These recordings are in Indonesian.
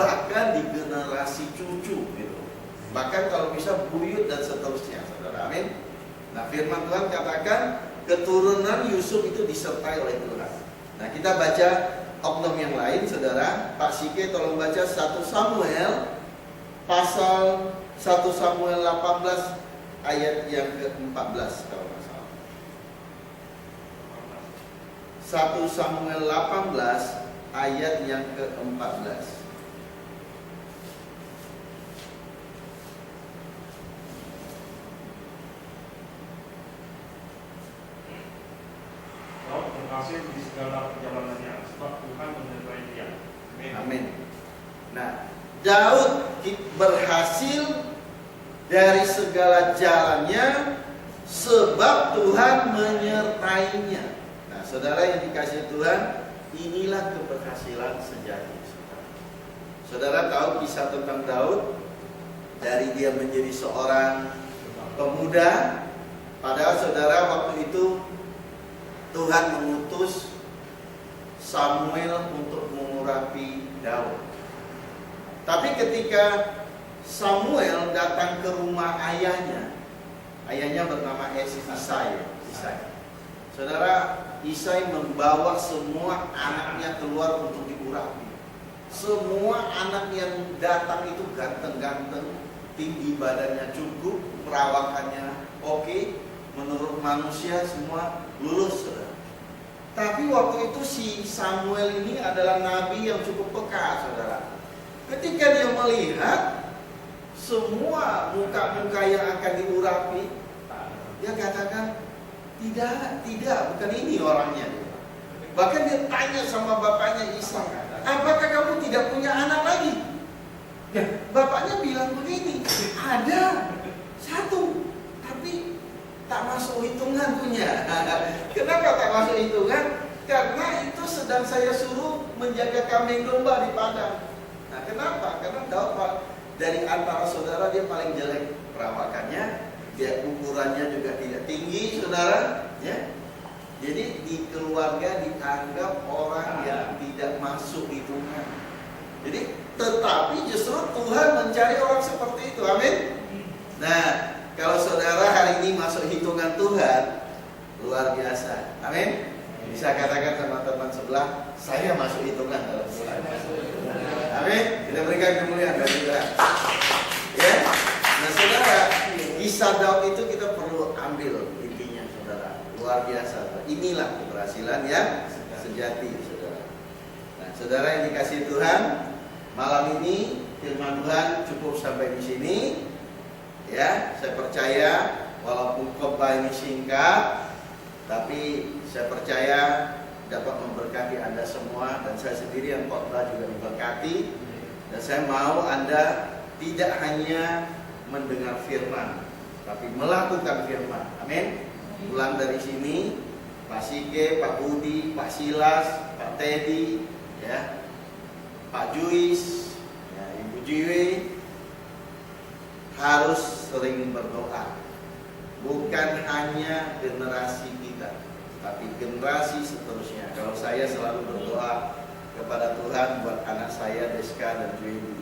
bahkan di generasi cucu gitu. Bahkan kalau bisa buyut dan seterusnya, saudara. Amin. Nah, firman Tuhan katakan keturunan Yusuf itu disertai oleh Tuhan. Nah, kita baca oknum yang lain, saudara. Pak Sike tolong baca 1 Samuel pasal 1 Samuel 18 ayat yang ke-14 kalau nggak salah. 1 Samuel 18 ayat yang ke-14. Berhasil di segala perjalanannya, sebab Tuhan menyertai dia. Amin. Nah, Daud berhasil dari segala jalannya sebab Tuhan menyertainya. Nah, saudara yang dikasihi Tuhan, inilah keberhasilan sejati. Saudara tahu kisah tentang Daud, dari dia menjadi seorang pemuda, padahal saudara waktu itu Tuhan mengutus Samuel untuk mengurapi Daud. Tapi ketika Samuel datang ke rumah ayahnya bernama Isai. Saudara, Isai membawa semua anaknya keluar untuk diurapi. Semua anak yang datang itu ganteng-ganteng, tinggi badannya cukup, perawakannya oke, menurut manusia semua lulus, saudara. Tapi waktu itu si Samuel ini adalah nabi yang cukup peka, saudara. Ketika dia melihat semua muka-muka yang akan diurapi, dia katakan, tidak, bukan ini orangnya. Bahkan dia tanya sama bapaknya Ishak, apakah kamu tidak punya anak lagi? Bapaknya bilang begini, ada satu, tapi tak masuk hitungan punya. Kenapa tak masuk hitungan? Karena itu sedang saya suruh menjaga kambing domba di padang. Nah, kenapa? Karena Daud dari antara saudara dia paling jelek perawakannya, dia ukurannya juga tidak tinggi, saudara. Ya, jadi di keluarga dianggap orang yang tidak masuk hitungan. Jadi, tetapi justru Tuhan mencari orang seperti itu. Amin. Nah, kalau saudara hari ini masuk hitungan Tuhan, luar biasa. Amin. Bisa katakan sama teman sebelah, saya masuk hitungan dalam Tuhan. Amin. Kita berikan kemuliaan bagi Tuhan. Ya. Nah, saudara, kisah Daud itu kita perlu ambil intinya, saudara. Luar biasa. Inilah keberhasilan yang sejati, saudara. Nah, saudara yang dikasihi Tuhan, malam ini firman Tuhan cukup sampai di sini. Ya, saya percaya walaupun khotbah ini singkat, tapi saya percaya dapat memberkati Anda semua, dan saya sendiri yang khotbah juga diberkati. Dan saya mau Anda tidak hanya mendengar firman, tapi melakukan firman. Amin. Pulang dari sini, Pak Sike, Pak Budi, Pak Silas, Pak Teddy, ya, Pak Juis, ya, Ibu Jiwi, harus sering berdoa. Bukan hanya generasi kita, tapi generasi seterusnya. Kalau saya selalu berdoa kepada Tuhan buat anak saya Deska dan Juwi,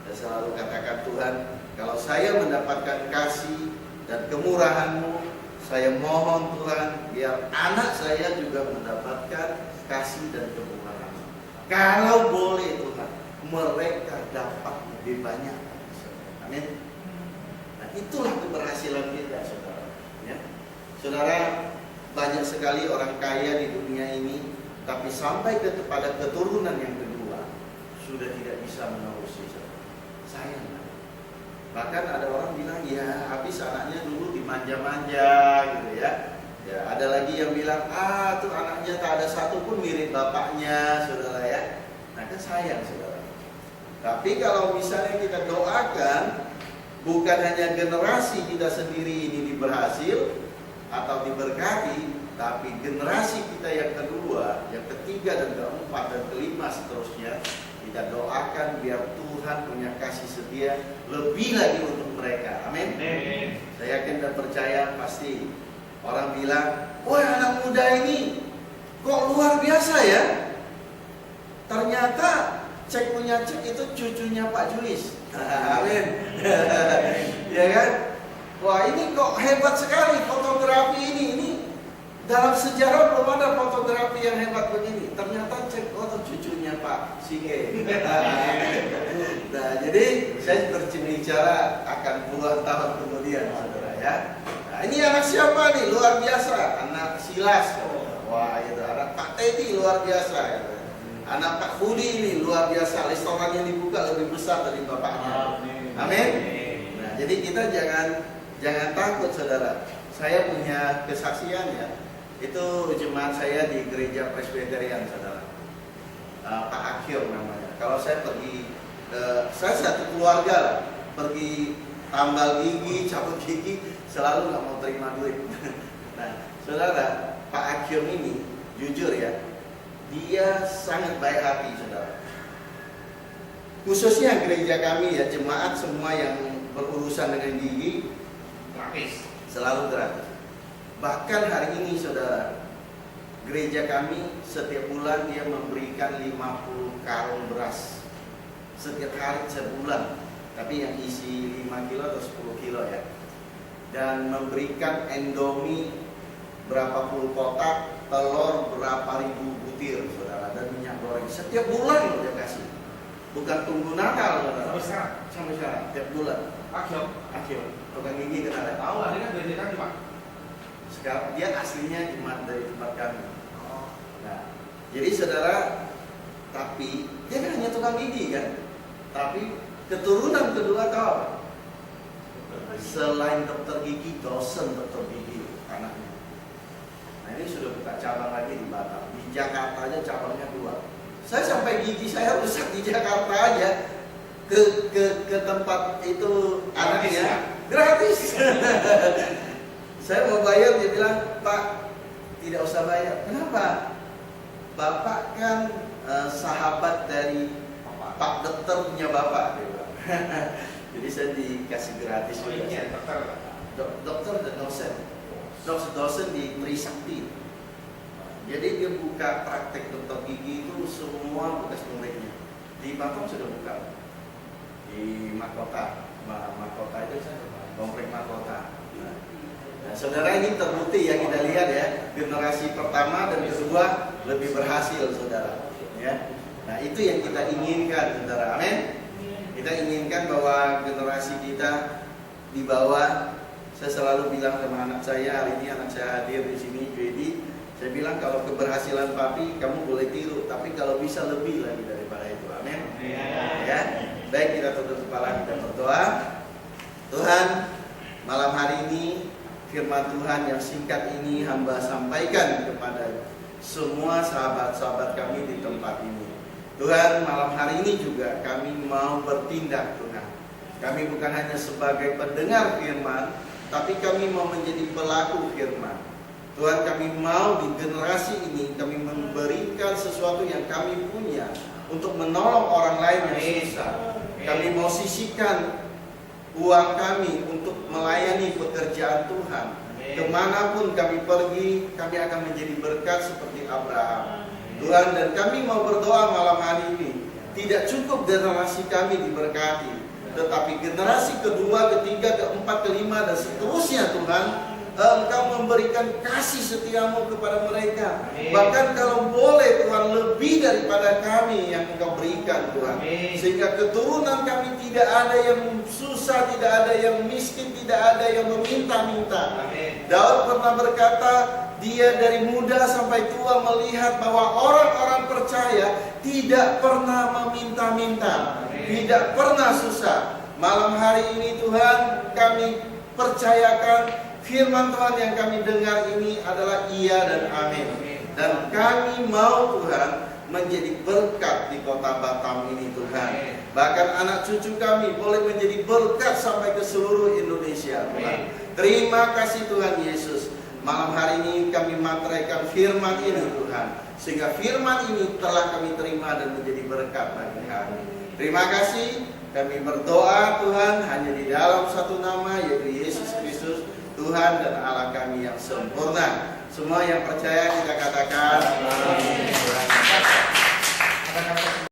dan selalu katakan, Tuhan, kalau saya mendapatkan kasih dan kemurahan-Mu, saya mohon Tuhan biar anak saya juga mendapatkan kasih dan kemurahan-Mu. Kalau boleh Tuhan, mereka dapat lebih banyak. Amin. Itulah keberhasilan kita, saudara. Ya. Saudara, banyak sekali orang kaya di dunia ini, tapi sampai kepada keturunan yang kedua sudah tidak bisa menerusi. Sayang. Bahkan ada orang bilang, ya habis anaknya dulu dimanja-manja, gitu ya. Ya, ada lagi yang bilang, tuh anaknya tak ada satu pun mirip bapaknya, saudara ya. Nah, kan sayang, saudara. Tapi kalau misalnya kita doakan, bukan hanya generasi kita sendiri ini berhasil atau diberkati, tapi generasi kita yang kedua, yang ketiga dan keempat dan kelima seterusnya, kita doakan biar Tuhan punya kasih setia lebih lagi untuk mereka. Amin. Saya yakin dan percaya pasti orang bilang, wah anak muda ini kok luar biasa ya. Ternyata Cek punya cek itu cucunya Pak Julis. Amin. Ya kan? Wah, ini kok hebat sekali fotografi ini dalam sejarah belum ada fotografi yang hebat begini. Ternyata cek foto cucunya Pak Singe. Nah, jadi saya berbicara akan puluhan tahun kemudian, saudara ya. Nah, ini anak siapa nih? Luar biasa. Anak Silas. Wah, itu anak Pak Teddy luar biasa. Gitu. Anak Pak Budi ini luar biasa. Restoran yang dibuka lebih besar dari bapaknya. Amin. Nah, jadi kita jangan takut, saudara. Saya punya kesaksian ya. Itu jemaat saya di gereja Presbyterian, saudara. Pak Akhil namanya. Kalau saya pergi, saya satu keluarga lah, pergi tambal gigi, cabut gigi, selalu nggak mau terima duit. Nah, saudara, Pak Akhil ini jujur ya, dia sangat baik hati, saudara. Khususnya gereja kami ya, jemaat semua yang berurusan dengan gigi Gratis. selalu gratis. Bahkan hari ini, saudara, gereja kami setiap bulan dia memberikan 50 karung beras setiap hari sebulan, tapi yang isi 5 kilo atau 10 kilo ya, dan memberikan Indomie berapa puluh kotak, telur berapa ribu butir, saudara, dan minyak goreng setiap bulan loh dia kasih, bukan tunggu Natal, saudara. Sampai sekarang tiap bulan. Akhir tukang gigi kenal ya? Tahu lah, dia kan dari kaki Pak. Sekarang dia aslinya jemaat dari tempat kami. Nah, jadi saudara, tapi dia kan hanya tukang gigi kan, tapi keturunan kedua tahu, selain dokter gigi, dosen dokter gigi anaknya. Nah, ini sudah buka cabang lagi di Batam. Di Jakarta aja cabangnya 2. Saya sampai gigi saya rusak di Jakarta aja, ke tempat itu anaknya gratis. Saya mau bayar, dia bilang, Pak, tidak usah bayar. Kenapa? Bapak kan sahabat dari Pak dokter punya bapak, dia bilang. Jadi saya dikasih gratis. Dokter dan dosen di Trisakti. Jadi dia buka praktek dokter gigi itu semua bekas muridnya. Di Batam sudah buka. Di Mahkota itu komplek Mahkota. Nah, saudara, ini terbukti ya, kita lihat ya, generasi pertama dan kedua lebih berhasil, saudara. Ya. Nah, itu yang kita inginkan, saudara. Amin. Kita inginkan bahwa generasi kita di bawah. Saya selalu bilang sama anak saya, hari ini anak saya hadir di sini, jadi saya bilang kalau keberhasilan papi kamu boleh tiru, tapi kalau bisa lebih lagi daripada itu. Amin. Ya. Baik, kita tutup kepala, kita berdoa. Tuhan, malam hari ini firman Tuhan yang singkat ini hamba sampaikan kepada semua sahabat-sahabat kami di tempat ini. Tuhan, malam hari ini juga kami mau bertindak, Tuhan. Kami bukan hanya sebagai pendengar firman, tapi kami mau menjadi pelaku firman. Tuhan, kami mau di generasi ini kami memberikan sesuatu yang kami punya untuk menolong orang lain yang susah. Kami mau sisihkan uang kami untuk melayani pekerjaan Tuhan. Kemanapun kami pergi, kami akan menjadi berkat seperti Abraham. Tuhan, dan kami mau berdoa malam hari ini, tidak cukup generasi kami diberkati, tetapi generasi kedua, ketiga, keempat, kelima, dan seterusnya, Tuhan, Engkau memberikan kasih setiamu kepada mereka. Bahkan kalau boleh, Tuhan, lebih daripada kami yang Engkau berikan, Tuhan. Sehingga keturunan kami tidak ada yang susah, tidak ada yang miskin, tidak ada yang meminta-minta. Daud pernah berkata, dia dari muda sampai tua melihat bahwa orang-orang percaya tidak pernah meminta-minta, tidak pernah susah. Malam hari ini, Tuhan, kami percayakan firman Tuhan yang kami dengar ini adalah iya dan amin. Dan kami mau, Tuhan, menjadi berkat di kota Batam ini, Tuhan. Bahkan anak cucu kami boleh menjadi berkat sampai ke seluruh Indonesia, Tuhan. Terima kasih, Tuhan Yesus. Malam hari ini kami materaikan firman ini, Tuhan, sehingga firman ini telah kami terima dan menjadi berkat bagi kami. Terima kasih. Kami berdoa, Tuhan, hanya di dalam satu nama, yaitu Yesus Kristus, Tuhan dan Allah kami yang sempurna. Semua yang percaya kita katakan amin.